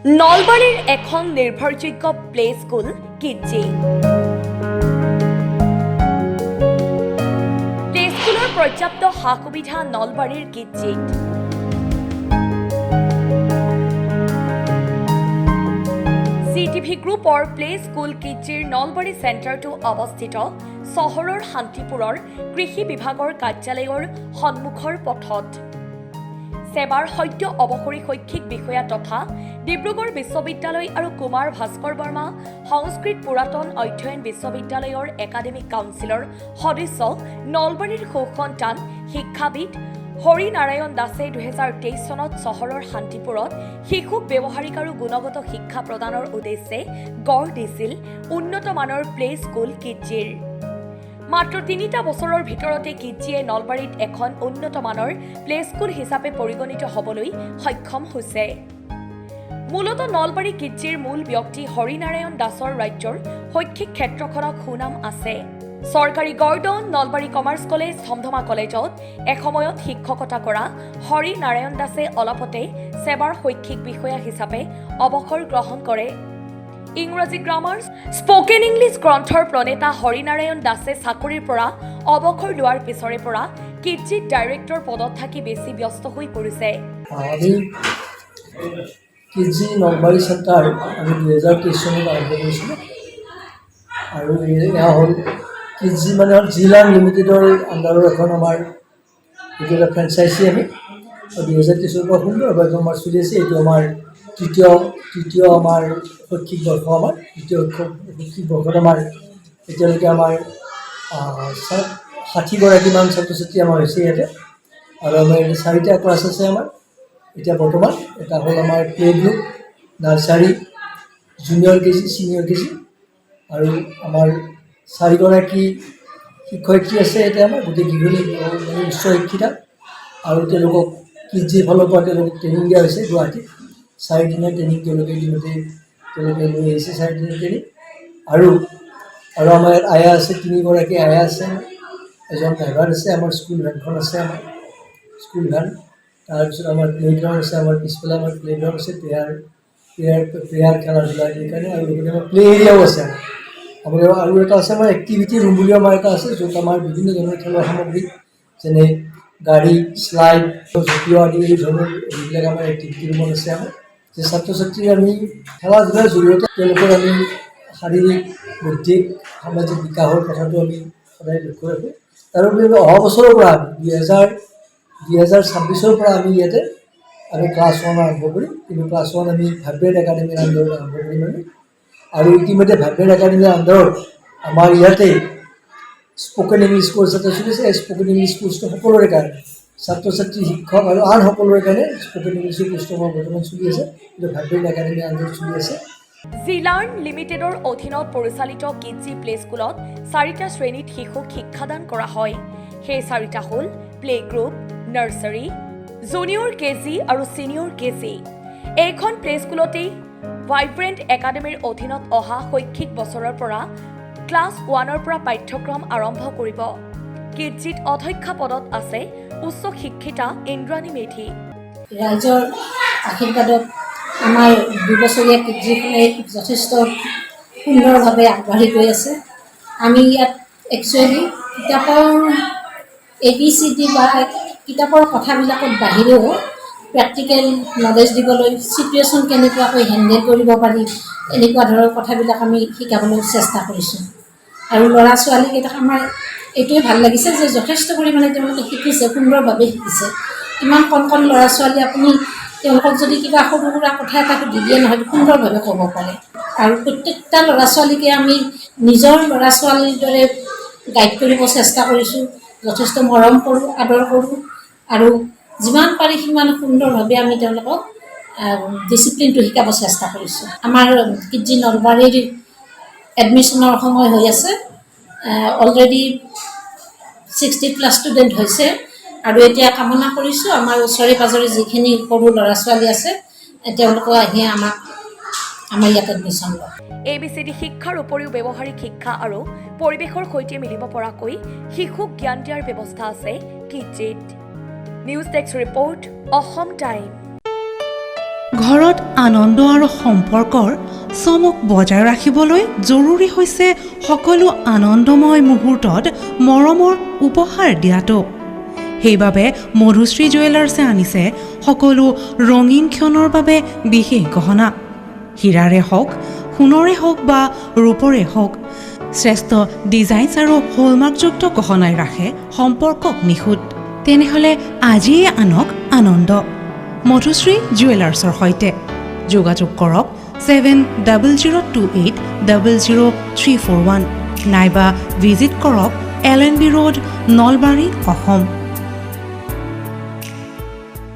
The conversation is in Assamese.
নলবাৰীৰ এখন নিৰ্ভৰযোগ্য প্লে স্কুল কিডজি। প্লে স্কুলৰ পৰ্যাপ্ত সা সুবিধা নলবাৰীৰ কিডজিত। CTV গ্ৰুপৰ প্লে স্কুল কিডজিৰ নলবাৰী চেণ্টাৰটো অৱস্থিত চহৰৰ শান্তিপুৰৰ কৃষি বিভাগৰ কাৰ্যালয়ৰ সন্মুখৰ পথত। সেৱাৰ সদ্য অৱসৰী শৈক্ষিক বিষয়া তথা ডিব্ৰুগড় বিশ্ববিদ্যালয় আৰু কুমাৰ ভাস্কৰ বৰ্মা সংস্কৃত পুৰাতন অধ্যয়ন বিশ্ববিদ্যালয়ৰ একাডেমিক কাউন্সিলৰ সদস্য নলবাৰীৰ সুসন্তান শিক্ষাবিদ হৰি নাৰায়ণ দাসে 2023 চনত চহৰৰ শান্তিপুৰত শিশুক ব্যৱহাৰিক আৰু গুণগত শিক্ষা প্ৰদানৰ উদ্দেশ্যে গঢ় দিছিল উন্নত মানৰ প্লে স্কুল কিডজিৰ। মাত্ৰ 3টা বছৰৰ ভিতৰতে কিডজিয়ে নলবাৰীত এখন উন্নত মানৰ প্লে স্কুল হিচাপে পৰিগণিত হ'বলৈ সক্ষম হৈছে। মূলতঃ নলবাৰী কিডজিৰ মূল ব্যক্তি হৰি নাৰায়ণ দাসৰ ৰাজ্যৰ শৈক্ষিক ক্ষেত্ৰখনত সুনাম আছে। চৰকাৰী Gordon Nalbari commerce college Dhamdhama কলেজত এসময়ত শিক্ষকতা কৰা হৰি নাৰায়ণ দাসে অলপতে সেৱাৰ শৈক্ষিক বিষয়া হিচাপে অৱসৰ গ্ৰহণ কৰে। ইংৰাজী গ্ৰামাৰ স্পকেন ইংলিছ গ্ৰন্থৰ প্ৰণেতা হৰি নাৰায়ণ দাসে চাকৰিৰ পৰা অৱসৰ লোৱাৰ পিছৰে পৰা কিডজিত ডাইৰেক্টৰ পদত থাকি বেছি ব্যস্ত হৈ পৰিছে। কিডজি নলবাৰী চেণ্টাৰ আমি 2023 চনত আৰম্ভ কৰিছিলোঁ আৰু এয়া হ'ল কিডজি মানে হ'ল জিলাৰ লিমিটেডৰ আণ্ডাৰৰ এখন আমাৰ এইটো এটা ফ্ৰেঞ্চাইজি আমি 2023 পৰা সুন্দৰভাৱে আমাৰ চলি আছে। এইটো আমাৰ তৃতীয় আমাৰ শৈক্ষিক বৰ্ষ আমাৰ তৃতীয় শৈক্ষিক বৰ্ষত আমাৰ এতিয়ালৈকে আমাৰ 60গৰাকীমান ছাত্ৰ ছাত্ৰী আমাৰ হৈছে ইয়াতে আৰু আমাৰ 4টা ক্লাছ আছে আমাৰ এতিয়া বৰ্তমান। এটা হ'ল আমাৰ play group, nursery, junior KG, senior KG আৰু আমাৰ 4গৰাকী শিক্ষয়িত্ৰী আছে এতিয়া আমাৰ গোটেইকেইজনী উচ্চ শিক্ষিতা আৰু তেওঁলোকক কিডজিৰ ফালৰ পৰা তেওঁলোকক ট্ৰেইনিং দিয়া হৈছে গুৱাহাটীত। 4 দিনীয়া ট্ৰেইনিং তেওঁলোকে লৈ আহিছে 4 দিনীয়া ট্ৰেইনিং আৰু আমাৰ ইয়াত আয়া আছে 3গৰাকী আয়া আছে, এজন ড্ৰাইভাৰ আছে, আমাৰ স্কুল ভেনখন আছে, আমাৰ স্কুল ভেন, তাৰপিছত আমাৰ প্লেগ্ৰাউণ্ড আছে, আমাৰ পিছফালে আমাৰ প্লেগ্ৰাউণ্ড আছে প্লেয়াৰ খেলা ধূলা সেইকাৰণে আৰু লগতে আমাৰ প্লে এৰিয়াও আছে আমাৰ আৰু এটা আছে আমাৰ এক্টিভিটি ৰুম বুলিও আমাৰ এটা আছে য'ত আমাৰ বিভিন্ন ধৰণৰ খেলৰ সামগ্ৰী যেনে গাড়ী, শ্লাইড, জঁপিওৱা আদি এই ধৰণৰ এইবিলাক আমাৰ এক্টিভিটি ৰুমত আছে। আমাৰ যে ছাত্ৰ ছাত্ৰীক আমি খেলা ধূলাৰ জৰিয়তে তেওঁলোকৰ আমি শাৰীৰিক বৌদ্ধিক সামাজিক বিকাশৰ কথাটো আমি সদায় লক্ষ্য ৰাখোঁ। তাৰোপৰি অহা বছৰৰ পৰা 2026 পৰা আমি ইয়াতে আমি ক্লাছ 1 আৰম্ভ কৰিম। কিন্তু ক্লাছ 1 আমি ভাইব্ৰেণ্ট একাডেমীৰ আণ্ডাৰত আৰম্ভ কৰিম আৰু ইতিমধ্যে ভাইব্ৰেণ্ট একাডেমীৰ আণ্ডাৰত আমাৰ ইয়াতে স্পকেন ইংলিছ কোৰ্ছ এটা চলিছে। স্পকেন ইংলিছ কোৰ্ছটো সকলোৰে কাৰণে ছাত্ৰ ছাত্ৰী, শিক্ষক আৰু আন সকলোৰে কাৰণে স্পকেন ইংলিছৰ কোৰ্ছটো আমাৰ বৰ্তমান চলি আছে, কিন্তু ভাইব্ৰেণ্ট একাডেমীৰ আণ্ডাৰত চলি আছে। জিলাৰ্ণ লিমিটেডৰ অধীনত পৰিচালিত কিডজি প্লে স্কুলত 4টা শ্ৰেণীত শিশুক শিক্ষাদান কৰা হয়। সেই 4টা হ'ল play group, nursery, junior KG আৰু ছিনিয়ৰ কেজি। এইখন প্লে স্কুলতেই ভাইব্ৰেণ্ট একাডেমীৰ অধীনত অহা শৈক্ষিক বছৰৰ পৰা ক্লাছ 1ৰ পৰা পাঠ্যক্ৰম আৰম্ভ কৰিব। কিডজিত অধ্যক্ষা পদত আছে উচ্চ শিক্ষিতা ইন্দ্ৰাণী মেধি। ৰাইজৰ আশীৰ্বাদত আমাৰ 2 বছৰীয়া কিডজিখনে যথেষ্ট সুন্দৰভাৱে আগবাঢ়ি গৈ আছে। আমি ইয়াত একচুৱেলি কিতাপৰ ABCD বা কিতাপৰ কথাবিলাকত বাহিৰেও প্ৰেক্টিকেল নলেজ দিবলৈ, চিটুৱেশ্যন কেনেকুৱাকৈ হেণ্ডেল কৰিব পাৰি এনেকুৱা ধৰণৰ কথাবিলাক আমি শিকাবলৈ চেষ্টা কৰিছোঁ। আৰু ল'ৰা ছোৱালীকেইটাক আমাৰ এইটোৱে ভাল লাগিছে যে যথেষ্ট পৰিমাণে তেওঁলোকে শিকিছে, সুন্দৰভাৱে শিকিছে। ইমান কণ ল'ৰা ছোৱালী আপুনি তেওঁলোকক যদি কিবা সৰু সুৰা কথা এটা সুধি দিয়ে নহয় সুন্দৰভাৱে ক'ব পাৰে। আৰু প্ৰত্যেকটা ল'ৰা ছোৱালীকে আমি নিজৰ ল'ৰা ছোৱালীৰ দৰে গাইড কৰিব চেষ্টা কৰিছোঁ, যথেষ্ট মৰম কৰোঁ, আদৰ কৰোঁ আৰু যিমান পাৰি সিমান সুন্দৰভাৱে আমি তেওঁলোকক ডিচিপ্লিনটো শিকাব চেষ্টা কৰিছোঁ। আমাৰ কিডজি নলবাৰীৰ এডমিশ্যনৰ সময় হৈ আছে। অলৰেডি 60+ ষ্টুডেণ্ট হৈছে আৰু এতিয়া কামনা কৰিছোঁ আমাৰ ওচৰে পাঁজৰে যিখিনি সৰু ল'ৰা ছোৱালী আছে তেওঁলোকেও আহি আমাৰ ইয়াত এডমিশ্যন লয়। ABCD শিক্ষাৰ উপৰিও ব্যৱহাৰিক শিক্ষা আৰু পৰিৱেশৰ সৈতে মিলিব পৰাকৈ শিশুক জ্ঞান দিয়াৰ ব্যৱস্থা আছে কিডজিত। News desk report, Asom time. ঘৰত আনন্দ আৰু সম্পৰ্কৰ চমক বজাই ৰাখিবলৈ জৰুৰী হৈছে সকলো আনন্দময় মুহূৰ্তত মৰমৰ উপহাৰ দিয়াটো। সেইবাবে মধুশ্ৰী জুৱেলাৰ্ছে আনিছে সকলো ৰঙীন ক্ষণৰ বাবে বিশেষ গহনা। হীৰাৰে হওক, সোণৰে হওক বা ৰূপৰে হওক, শ্ৰেষ্ঠ ডিজাইনছ আৰু হলমাৰ্কযুক্ত গহনাই ৰাখে সম্পৰ্কক নিখুঁত। তেনেহ'লে আজিয়ে আনক আনন্দ মধুশ্ৰী জুৱেলাৰ্ছৰ সৈতে। যোগাযোগ কৰক 7002800341 নাইবা ভিজিট কৰক LNB ৰোড, নলবাৰী, অসম।